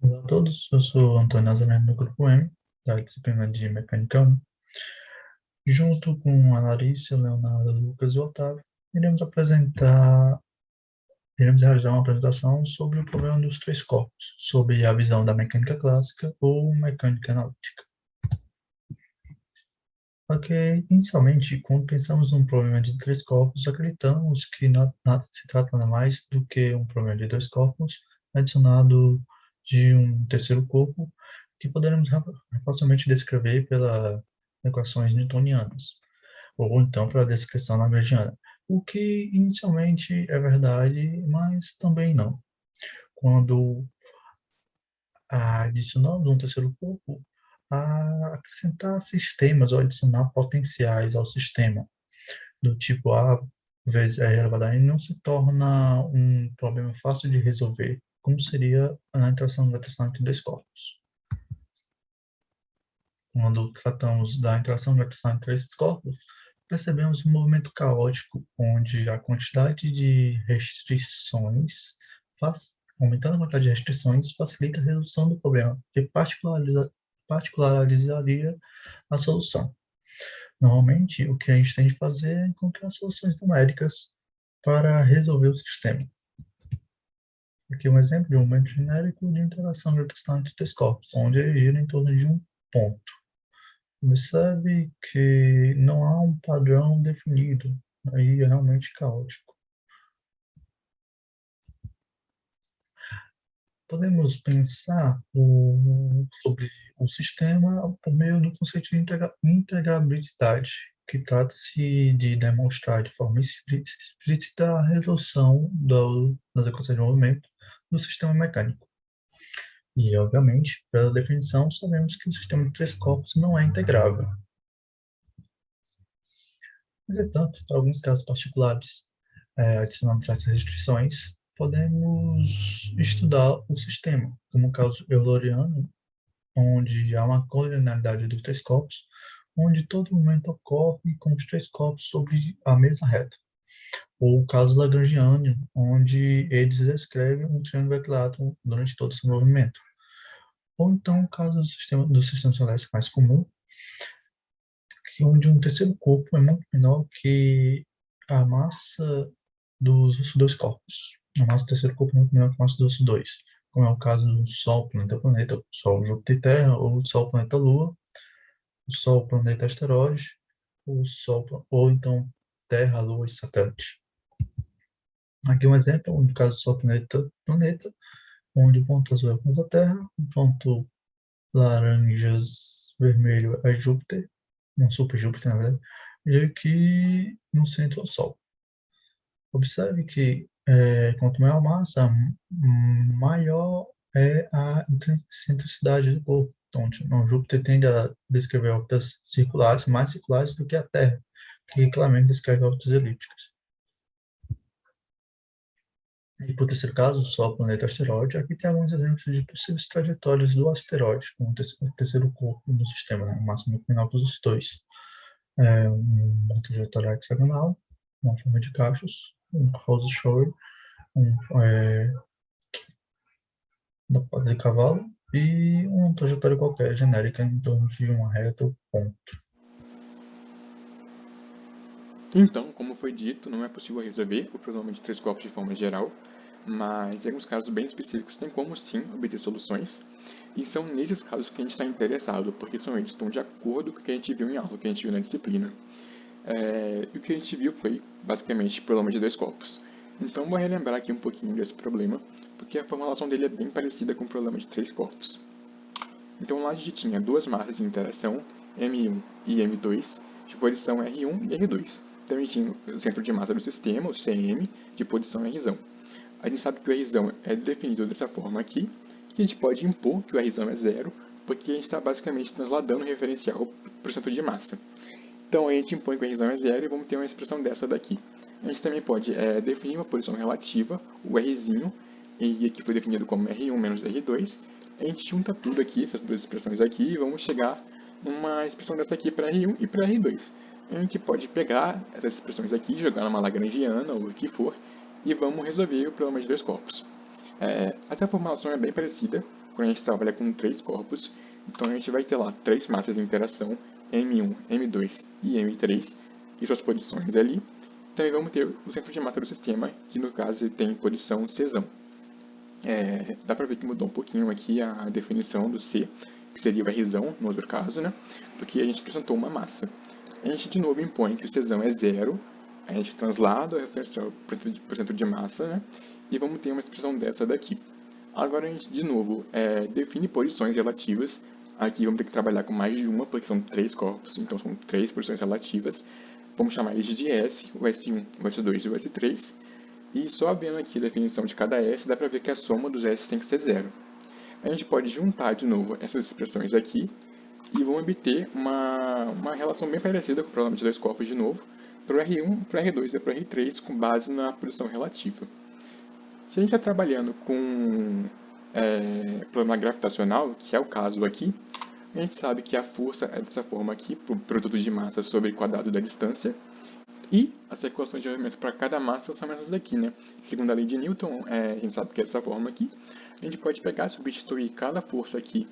Olá a todos, eu sou Antônio Nazareno do Grupo M, da disciplina de Mecânica 1. Junto com a Larissa, o Leonardo, o Lucas e o Otávio, iremos realizar uma apresentação sobre o problema dos três corpos, sobre a visão da mecânica clássica ou mecânica analítica. Ok, inicialmente, quando pensamos num problema de três corpos, acreditamos que nada se trata nada mais do que um problema de dois corpos adicionado de um terceiro corpo que poderemos facilmente descrever pelas equações newtonianas, ou então pela descrição lagrangiana, o que inicialmente é verdade, mas também não. Quando adicionamos um terceiro corpo, a acrescentar sistemas ou adicionar potenciais ao sistema, do tipo A vezes R elevado a N, não se torna um problema fácil de resolver, como seria a interação gravitacional entre dois corpos. Quando tratamos da interação gravitacional entre esses corpos, percebemos um movimento caótico, onde a quantidade de restrições, aumentando a quantidade de restrições, facilita a resolução do problema, que particularizaria a solução. Normalmente, o que a gente tem de fazer é encontrar soluções numéricas para resolver o sistema. Aqui é um exemplo de um momento genérico de interação gravitacional entre dois corpos, onde ele gira em torno de um ponto. Observe que não há um padrão definido, aí é realmente caótico. Podemos pensar sobre o sistema por meio do conceito de integrabilidade, que trata-se de demonstrar de forma explícita a resolução das equações de movimento do sistema mecânico. E, obviamente, pela definição, sabemos que o sistema de três corpos não é integrável. Entretanto, para alguns casos particulares, adicionando certas restrições, podemos estudar o sistema, como o caso euleriano, onde há uma colinearidade dos três corpos, onde todo momento ocorre com os três corpos sobre a mesma reta. Ou o caso lagrangiano, onde eles descrevem um triângulo equilátero durante todo esse movimento. Ou então o caso do sistema celeste mais comum, onde um terceiro corpo é muito menor que a massa dos outros dois corpos. A massa do terceiro corpo é muito menor que a massa dos outros dois, como é o caso do Sol, planeta-planeta, Sol, Júpiter e Terra, ou Sol, planeta-Lua, o Sol, planeta, asteroide, o Sol, ou então Terra, Lua e satélite. Aqui um exemplo, no caso do Sol, planeta, onde o ponto azul é o planeta Terra, o ponto laranjas, vermelho é Júpiter, um super Júpiter, na verdade, e aqui no centro é o Sol. Observe que quanto maior a massa, maior é a excentricidade do corpo. Então, Júpiter tende a descrever órbitas circulares, mais circulares do que a Terra, que claramente descreve órbitas elípticas. E, por terceiro caso, o Sol, planeta, asteroide, aqui tem alguns exemplos de possíveis trajetórias do asteroide, com o terceiro corpo do sistema, né? O máximo muito menor que os dois. Uma trajetória hexagonal, uma forma de cachos, um Rose Shore, da pata de cavalo, e uma trajetória qualquer, genérica, em torno de uma reta ou ponto. Então, como foi dito, não é possível resolver o problema de três corpos de forma geral, mas em alguns casos bem específicos tem como sim obter soluções, e são nesses casos que a gente está interessado, porque são eles que estão de acordo com o que a gente viu em aula, o que a gente viu na disciplina. E o que a gente viu foi, basicamente, o problema de dois corpos. Então, vou relembrar aqui um pouquinho desse problema, porque a formulação dele é bem parecida com o problema de três corpos. Então, lá a gente tinha duas massas em interação, M1 e M2, de posição R1 e R2. Também tinha o centro de massa do sistema, o CM, de posição R. A gente sabe que o R é definido dessa forma aqui, que a gente pode impor que o R é zero, porque a gente está basicamente trasladando o referencial para o centro de massa. Então a gente impõe que o R é zero e vamos ter uma expressão dessa daqui. A gente também pode definir uma posição relativa, o R, e aqui foi definido como R1 menos R2. A gente junta tudo aqui, essas duas expressões aqui, e vamos chegar numa expressão dessa aqui para R1 e para R2. A gente pode pegar essas expressões aqui, jogar numa lagrangiana ou o que for, e vamos resolver o problema de dois corpos. Até a formulação é bem parecida, quando a gente trabalha com 3 corpos, então a gente vai ter lá 3 massas em interação, M1, M2 e M3, e suas posições ali. Também vamos ter o centro de massa do sistema, que no caso tem posição Czão. Dá para ver que mudou um pouquinho aqui a definição do C, que seria o Rzão, no outro caso, né? Porque a gente acrescentou uma massa. A gente de novo impõe que o Czão é zero, a gente translada a referência por centro de massa, né? E vamos ter uma expressão dessa daqui. Agora a gente, de novo, define posições relativas. Aqui vamos ter que trabalhar com mais de uma, porque são 3 corpos, então são 3 posições relativas. Vamos chamar eles de S, o S1, o S2 e o S3. E só vendo aqui a definição de cada S, dá para ver que a soma dos S tem que ser zero. A gente pode juntar de novo essas expressões aqui e vamos obter uma relação bem parecida com o problema de 2 corpos de novo, para o R1, para o R2 e para o R3, com base na posição relativa. Se a gente está trabalhando com problema gravitacional, que é o caso aqui, a gente sabe que a força é dessa forma aqui, para o produto de massa sobre quadrado da distância, e as equações de movimento para cada massa são essas daqui, né? Segundo a lei de Newton, a gente sabe que é dessa forma aqui. A gente pode pegar e substituir cada força aqui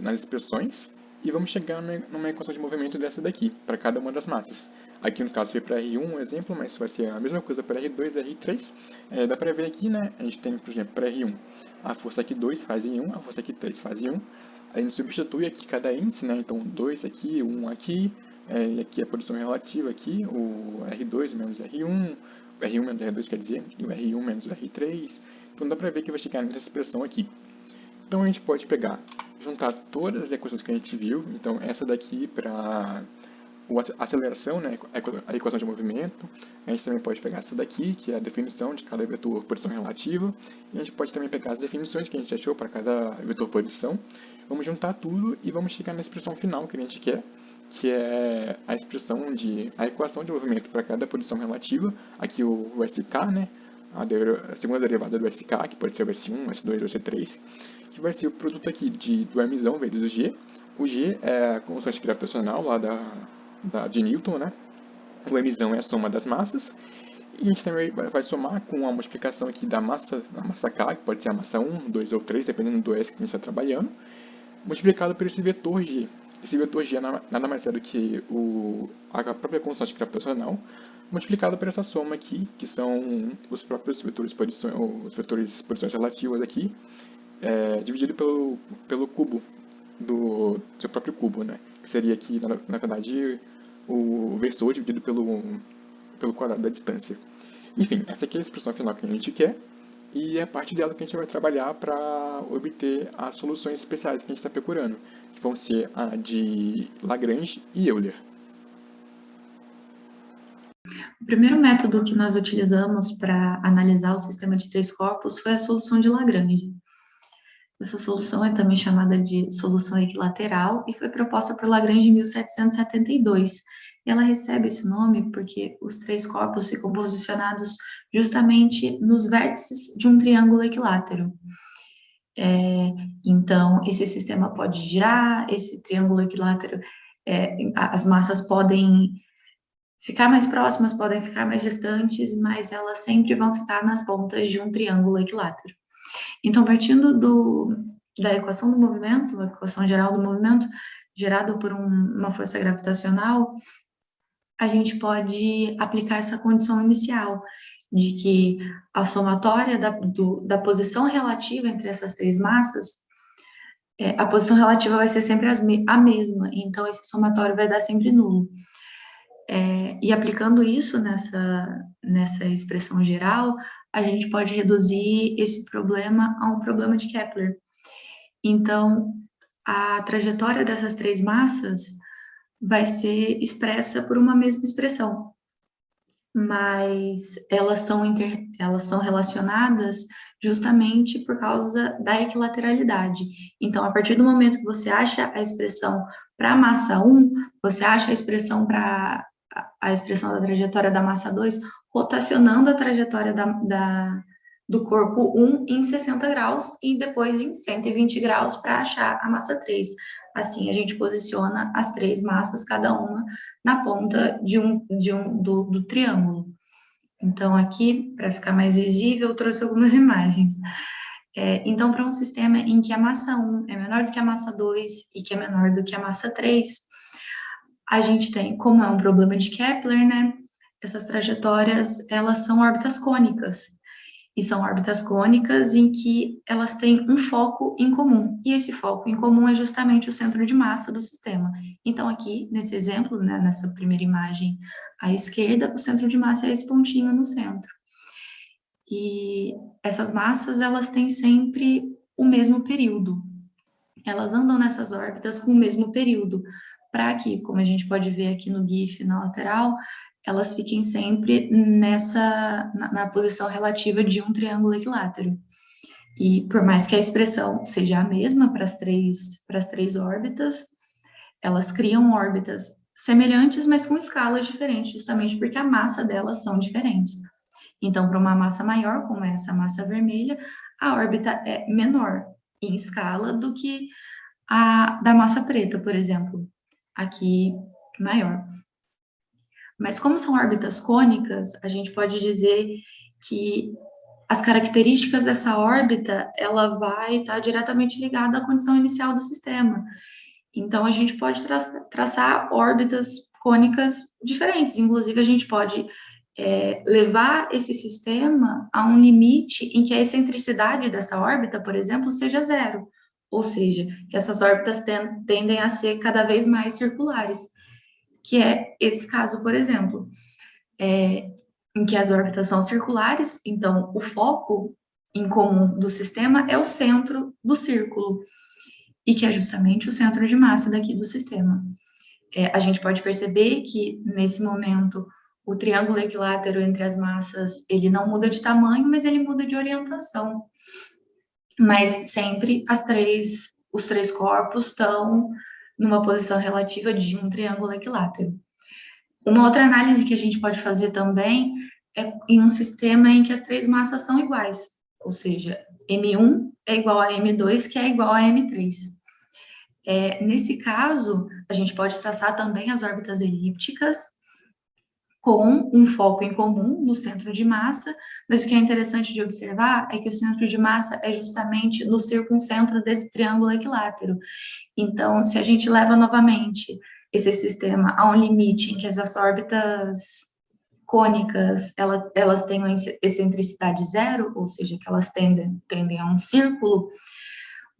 nas expressões e vamos chegar numa equação de movimento dessa daqui, para cada uma das massas. Aqui no caso foi para R1 um exemplo, mas vai ser a mesma coisa para R2 e R3. Dá para ver aqui, né? A gente tem, por exemplo, para R1, a força aqui 2 faz em 1, a força aqui 3 faz em 1. A gente substitui aqui cada índice, né? Então 2 aqui, 1 aqui, e aqui a posição relativa, aqui, o R2 menos R1, o R1 menos R2 quer dizer, e o R1 menos o R3. Então dá para ver que vai chegar nessa expressão aqui. Então a gente pode pegar, juntar todas as equações que a gente viu, então essa daqui para a aceleração, né, a equação de movimento. A gente também pode pegar essa daqui, que é a definição de cada vetor posição relativa. E a gente pode também pegar as definições que a gente achou para cada vetor posição. Vamos juntar tudo e vamos chegar na expressão final que a gente quer, que é a equação de movimento para cada posição relativa. Aqui o SK, né, a segunda derivada do SK, que pode ser o S1, o S2 ou o S3, que vai ser o produto aqui do Mzão vezes o G. O G é a constante gravitacional lá de Newton, né? O Mzão é a soma das massas. E a gente também vai somar com a multiplicação aqui da massa K, que pode ser a massa 1, 2 ou 3, dependendo do S que a gente está trabalhando, multiplicado por esse vetor G. Esse vetor G é nada mais é do que a própria constante gravitacional, multiplicado por essa soma aqui, que são os próprios vetores posições relativas aqui, dividido pelo cubo do seu próprio cubo, né? Que seria aqui, na verdade, o versor dividido pelo quadrado da distância. Enfim, essa aqui é a expressão final que a gente quer, e é a parte dela que a gente vai trabalhar para obter as soluções especiais que a gente está procurando, que vão ser a de Lagrange e Euler. O primeiro método que nós utilizamos para analisar o sistema de 3 corpos foi a solução de Lagrange. Essa solução é também chamada de solução equilateral e foi proposta por Lagrange em 1772. E ela recebe esse nome porque os 3 corpos ficam posicionados justamente nos vértices de um triângulo equilátero. Então, esse sistema pode girar, esse triângulo equilátero, as massas podem ficar mais próximas, podem ficar mais distantes, mas elas sempre vão ficar nas pontas de um triângulo equilátero. Então, partindo da equação do movimento, a equação geral do movimento, gerado por uma força gravitacional, a gente pode aplicar essa condição inicial, de que a somatória da posição relativa entre essas 3 massas, a posição relativa vai ser sempre a mesma, então esse somatório vai dar sempre nulo. E aplicando isso nessa expressão geral, a gente pode reduzir esse problema a um problema de Kepler. Então, a trajetória dessas 3 massas vai ser expressa por uma mesma expressão, mas elas são relacionadas justamente por causa da equilateralidade. Então, a partir do momento que você acha a expressão para a massa 1, você acha a expressão da trajetória da massa 2, rotacionando a trajetória do corpo 1 em 60 graus e depois em 120 graus para achar a massa 3. Assim, a gente posiciona as 3 massas, cada uma na ponta do triângulo. Então, aqui, para ficar mais visível, eu trouxe algumas imagens. Então, para um sistema em que a massa 1 é menor do que a massa 2 e que é menor do que a massa 3, a gente tem, como é um problema de Kepler, né? Essas trajetórias, elas são órbitas cônicas. E são órbitas cônicas em que elas têm um foco em comum. E esse foco em comum é justamente o centro de massa do sistema. Então, aqui, nesse exemplo, né, nessa primeira imagem à esquerda, o centro de massa é esse pontinho no centro. E essas massas, elas têm sempre o mesmo período. Elas andam nessas órbitas com o mesmo período, para que, como a gente pode ver aqui no GIF na lateral, elas fiquem sempre na posição relativa de um triângulo equilátero. E por mais que a expressão seja a mesma para as três órbitas, elas criam órbitas semelhantes, mas com escalas diferentes, justamente porque a massa delas são diferentes. Então, para uma massa maior, como essa massa vermelha, a órbita é menor em escala do que a da massa preta, por exemplo, aqui maior. Mas como são órbitas cônicas, a gente pode dizer que as características dessa órbita, ela vai estar diretamente ligada à condição inicial do sistema. Então, a gente pode traçar órbitas cônicas diferentes. Inclusive, a gente pode levar esse sistema a um limite em que a excentricidade dessa órbita, por exemplo, seja zero. Ou seja, que essas órbitas tendem a ser cada vez mais circulares, que é esse caso, por exemplo, em que as órbitas são circulares, então o foco em comum do sistema é o centro do círculo, e que é justamente o centro de massa daqui do sistema. A gente pode perceber que, nesse momento, o triângulo equilátero entre as massas, ele não muda de tamanho, mas ele muda de orientação. Mas sempre os três corpos estão numa posição relativa de um triângulo equilátero. Uma outra análise que a gente pode fazer também é em um sistema em que as três massas são iguais, ou seja, M1 é igual a M2, que é igual a M3. Nesse caso, a gente pode traçar também as órbitas elípticas com um foco em comum no centro de massa, mas o que é interessante de observar é que o centro de massa é justamente no circuncentro desse triângulo equilátero. Então, se a gente leva novamente esse sistema a um limite em que essas órbitas cônicas, elas têm uma excentricidade zero, ou seja, que elas tendem a um círculo,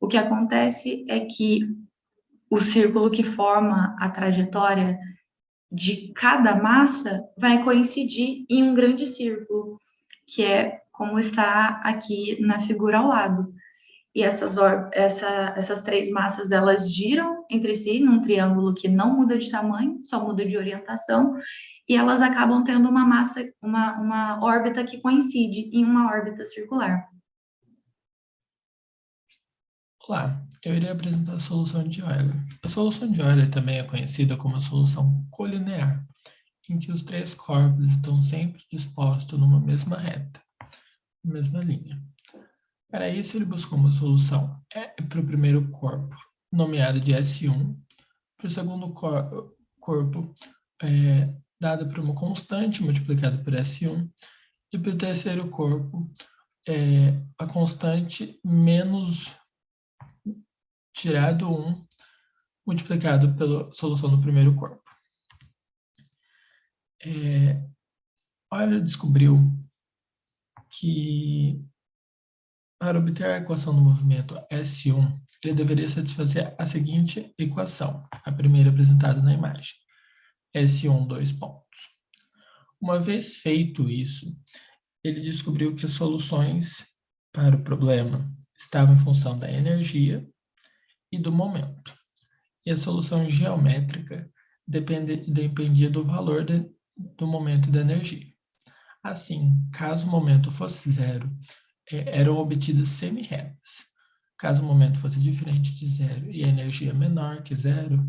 o que acontece é que o círculo que forma a trajetória de cada massa vai coincidir em um grande círculo, que é como está aqui na figura ao lado. E essas três massas, elas giram entre si num triângulo que não muda de tamanho, só muda de orientação, e elas acabam tendo uma órbita que coincide em uma órbita circular. Olá, eu irei apresentar a solução de Euler. A solução de Euler também é conhecida como a solução colinear, em que os três corpos estão sempre dispostos numa mesma reta, mesma linha. Para isso, ele buscou uma solução para o primeiro corpo, nomeado de S1, para o segundo corpo, dado por uma constante multiplicada por S1, e para o terceiro corpo, a constante menos tirado 1, multiplicado pela solução do primeiro corpo. Euler descobriu que, para obter a equação do movimento S1, ele deveria satisfazer a seguinte equação, a primeira apresentada na imagem. S1, 2 pontos. Uma vez feito isso, ele descobriu que as soluções para o problema estavam em função da energia e do momento. E a solução geométrica dependia do valor do momento e da energia. Assim, caso o momento fosse zero, eram obtidas semi-retas. Caso o momento fosse diferente de zero e a energia menor que zero,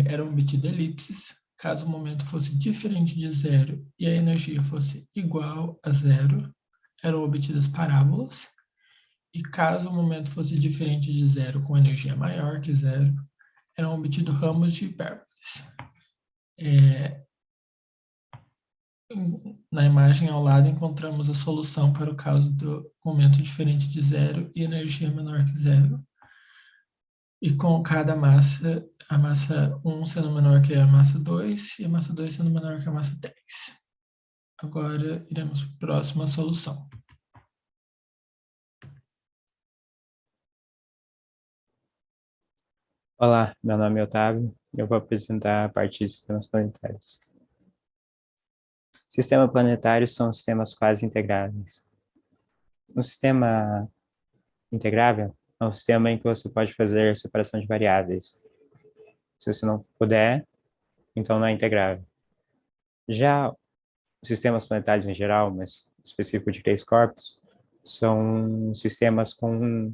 eram obtidas elipses. Caso o momento fosse diferente de zero e a energia fosse igual a zero, eram obtidas parábolas. E caso o momento fosse diferente de zero com energia maior que zero, eram obtidos ramos de hipérboles. Na imagem ao lado encontramos a solução para o caso do momento diferente de zero e energia menor que zero. E com cada massa, a massa 1 sendo menor que a massa 2 e a massa 2 sendo menor que a massa 10. Agora iremos para a próxima solução. Olá, meu nome é Otávio e eu vou apresentar a parte de sistemas planetários. Sistemas planetários são sistemas quase integráveis. Um sistema integrável é um sistema em que você pode fazer separação de variáveis. Se você não puder, então não é integrável. Já sistemas planetários em geral, mas específico de três corpos, são sistemas com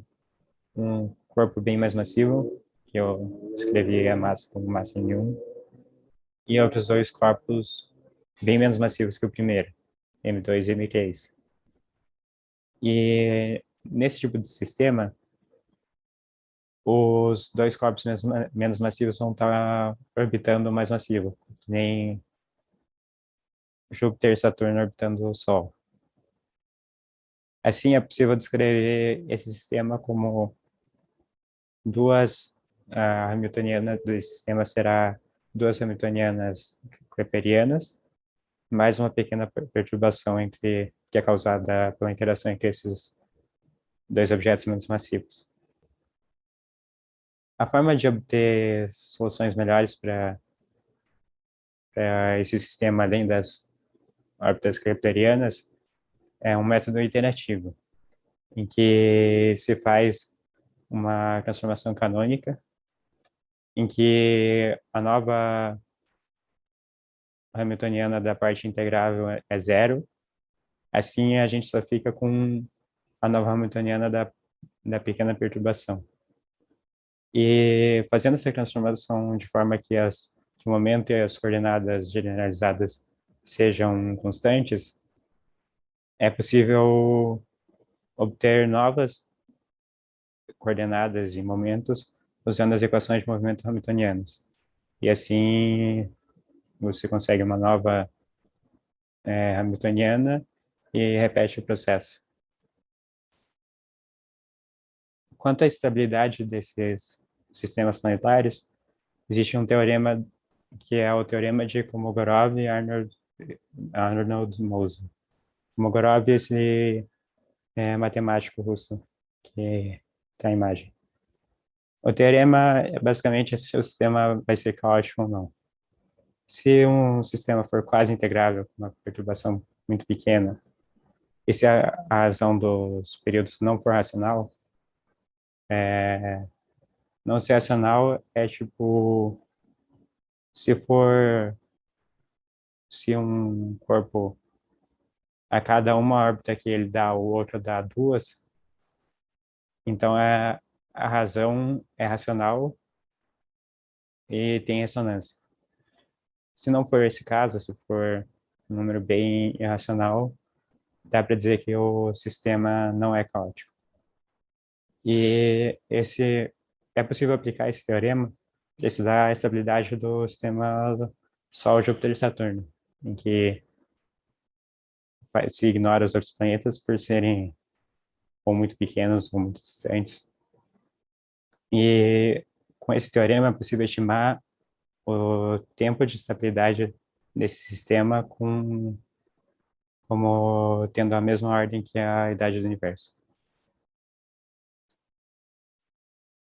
um corpo bem mais massivo, que eu escrevi a massa como massa M1, e outros dois corpos bem menos massivos que o primeiro, M2 e M3. E nesse tipo de sistema, os dois corpos menos massivos vão estar orbitando o mais massivo, nem Júpiter e Saturno orbitando o Sol. Assim, é possível descrever esse sistema como a hamiltoniana do sistema será duas hamiltonianas keplerianas, mais uma pequena perturbação que é causada pela interação entre esses dois objetos menos massivos. A forma de obter soluções melhores para esse sistema, além das órbitas keplerianas, é um método iterativo, em que se faz uma transformação canônica, em que a nova hamiltoniana da parte integrável é zero. Assim, a gente só fica com a nova hamiltoniana da pequena perturbação. E fazendo essa transformação de forma que o momento e as coordenadas generalizadas sejam constantes, é possível obter novas coordenadas e momentos usando as equações de movimento hamiltonianas. E assim você consegue uma nova hamiltoniana e repete o processo. Quanto à estabilidade desses sistemas planetários, existe um teorema que é o teorema de Kolmogorov e Arnold-Moser. Kolmogorov é esse matemático russo que está a imagem. O teorema é basicamente se o sistema vai ser caótico ou não. Se um sistema for quase integrável, com uma perturbação muito pequena, e se a razão dos períodos não for racional, não ser racional é tipo, se um corpo, a cada uma órbita que ele dá, o outro dá duas, então a razão é racional e tem ressonância. Se não for esse caso, se for um número bem irracional, dá para dizer que o sistema não é caótico. E é possível aplicar esse teorema para estudar a estabilidade do sistema Sol, Júpiter e Saturno, em que se ignora os outros planetas por serem ou muito pequenos ou muito distantes. E com esse teorema é possível estimar o tempo de estabilidade desse sistema como tendo a mesma ordem que a idade do universo.